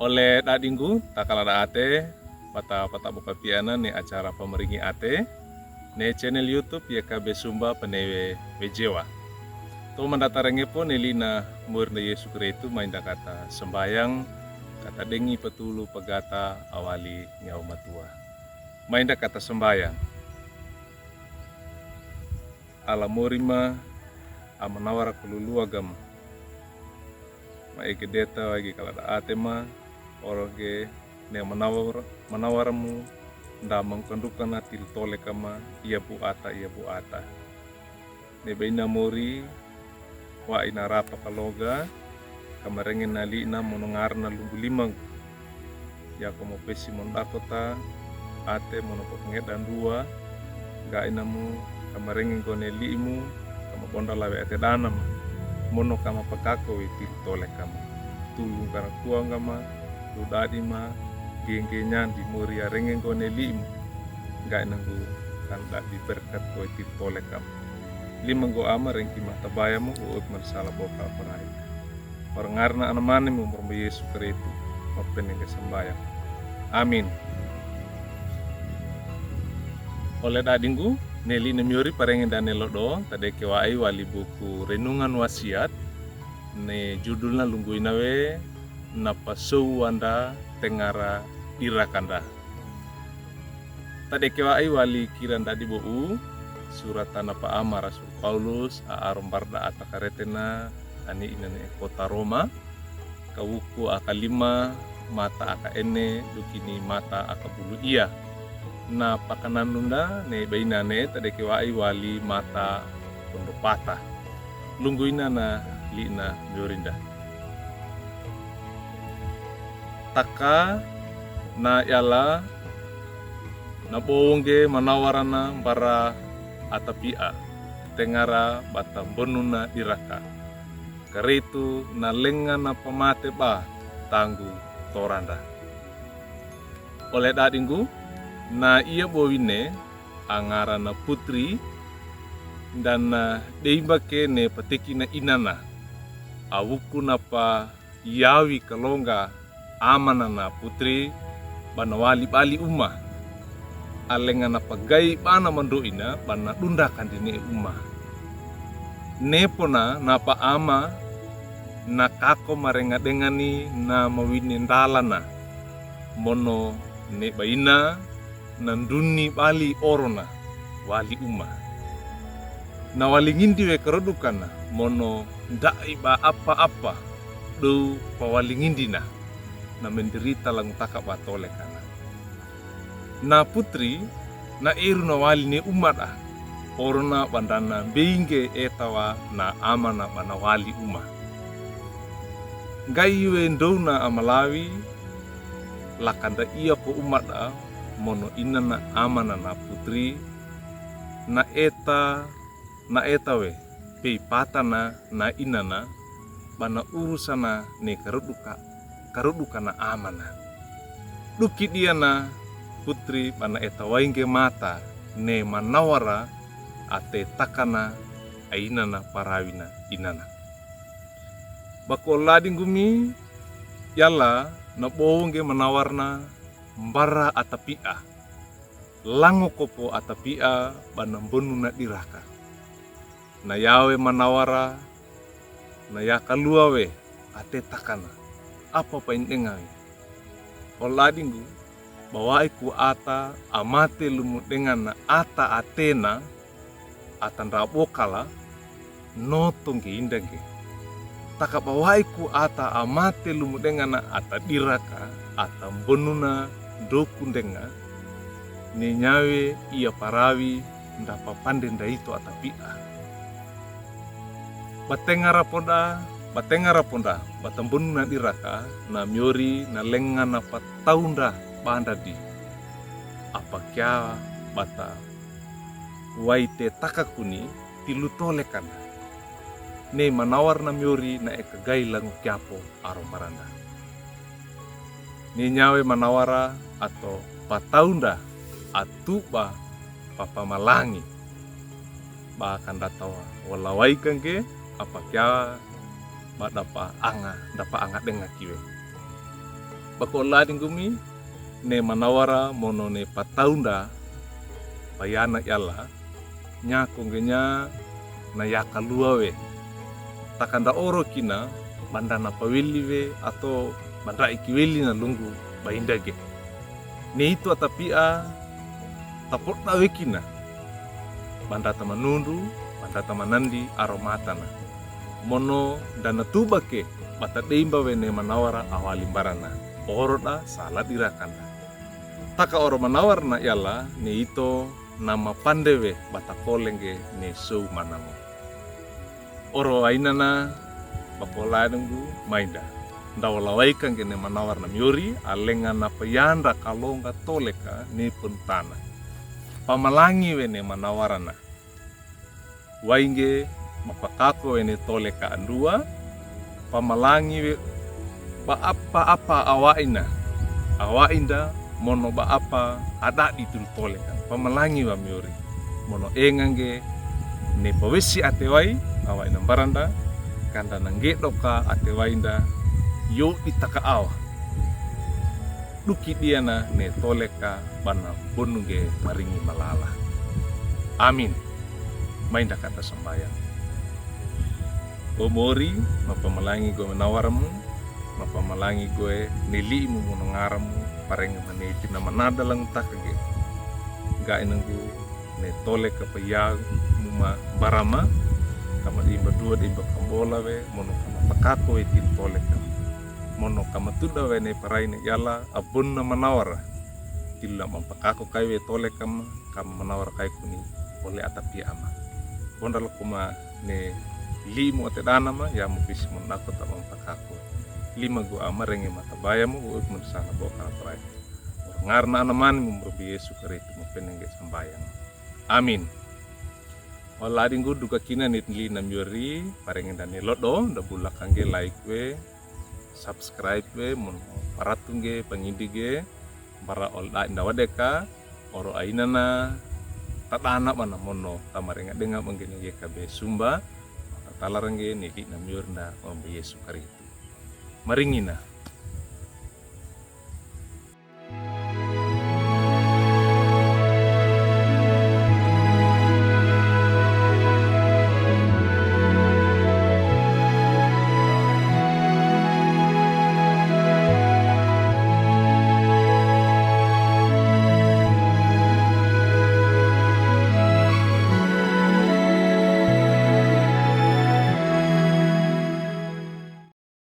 Oleh dadinggu takalada ate pata buka piana ni acara pemeringi ate ne channel YouTube ya kabe sumba penewe bejewa. To mandatarenge po nelina murna Yesu Kristu mainda kata sembayang kata dengi petulu pegata awali nyau matua. Mainda kata sembayang. Ala morima amanawara kululu agam. Maike deta wagi kalada ate ma orge ne manawaramu nda mengkondukan atil tole kama ia bu ata ne beina mori wa ina rapa kaloga kamarengen nali na monongar na lumbu limang ya komo pesi mondakota ate monopok dan dua ga inamu kamarengen gone limu kama bonda lawe ate danam mono kama pakako itil tole kama tulung kara kuang kama dadi ma geng-gengan di mori arengen gone limu ga inamu kan di berkat ko itil tole kama lima go ama rengki mata bayamu uut marsala boka perai parengarna anamane mu mormo Yesu Kristu mapeneng sembayang amin. Oleh dadinggu neli nemiori parengen dan nelodo tade kewai wali buku renungan wasiat ne judulna lungguina we napa sou anda tengara irakanda tade kewai wali kiran dadi bou surat tanah pa ama Rasul Paulus aarom barda ata karetena ani inane kota Roma kawuku aka 5 mata aka ene dukini mata aka bulu iya na pakananunda ne bainane tade kewai wali mata pondopata lungguina na lina miorinda taka na yala na bongge manawarana bara atapia tengara batang bonuna diraka karitu na lenga na pamate ba tanggu toranda oleh dadinggu na ia bowine angara na putri dan na deimbake ne pateki na inana awuku napa yawi kalonga amana na putri banawali bali umma alenga na pagai bana mandoina bana dundakan dini umma nepona napa ama na kako marenga dengani na mawini ndalana mono ne baina nanduni bali orona wali umma na wali ngindi we kerodukana mono ndai ba apa-apa do pawali ngindina na menderita lang taka batole kana na putri na eru na wali ne umat orona bandana beinge etawa na amana bana wali uma gaiwe ndona amalawi lakanda iya po umat mono inana amana na putri na eta we pe patana na inana bana urusana ne karuduka na amana duki dia na putri bana eta wainge mata ne manawara ate takana ainana parawina inana bako lading gumi yala na bowonge manawarna mbara atapia lango kopo atapia bana bonuna diraka na yawe manawara na yakalua we ate takana apa paindengai oladinggu bawai ku ata amate lumu dengan ata atena atan rabokala notong ke indage taka bawai ku ata amate lumu dengan ata diraka ata bonuna dokundenga ne nyawe ia parawi ndapa pandenda itu atapia batengara ponda batambununa diraka na miori na lenga na pataunda bandadi apa kya bata waite takakuni tilutole kana ne manawar na miori na ekagai langu kiapo aromaranda ne nyawe manawara atau pataunda atuba papa malangi ba akan datawa walawai kangke apa kya ba dapa anga denga kiwe. Bako lading gumi ne manawara mono ne pataunda bayana yala nya kongenya na yaka luawe takanda oro kina bandana pawili we atau bandra ikiweli na lungu baindage ne itu atapia tapot na wekina banda tamanundu banda tamanandi aromatana mono dana tubake bata deimba we ne manawara awali barana oroda salah dirakanda taka oro manawarna yala ne ito nama pandewe bata kolenge ne show manamo oro ainana bapola nunggu mainda ndawalawai kange ne manawarna miori alenga na payanda kalonga toleka ne puntana pamalangi we ne manawarana wainge mapakako we ne toleka andua pamalangi we ba apa awainda mono ba apa ada di tole kan pamalangi wa miori mono engange ne pawesi atewai awaina baranda kanda nangge doka atewainda yo itaka awa duki diana ne toleka bana bonunge maringi malala amin mainda kata sembayang omori mapamalangi go menawaramu mapamalangi gue nilimu mono ngaramu pareng maneti na manada lang takage ga inanggu ne tole kapayag muma barama kama dimba dua dimba kambola we mono kama pakako tin tole kam mono kama tuda we ne paraine yala abun na manawara tilla mampakako kai we tole kam manawara kai kuni boleh atapi ama bondal kuma ne limu atedana ma ya mupis monako ta mampakako lima gua amarengi mata bayamu uik mersana boka prai ngarna anaman mumrobi Yesu Kristo mupenenge sembayang amin walading gu duka kina nitli namyori parengin dan lodo da bulak kangge like we subscribe we mon paratungge pangindige para olda indawadeka oro ainana tatana mana mono tamarenga denga mengene YKB Sumba talarengge nitli namyorna ombe Yesu Kristo maringina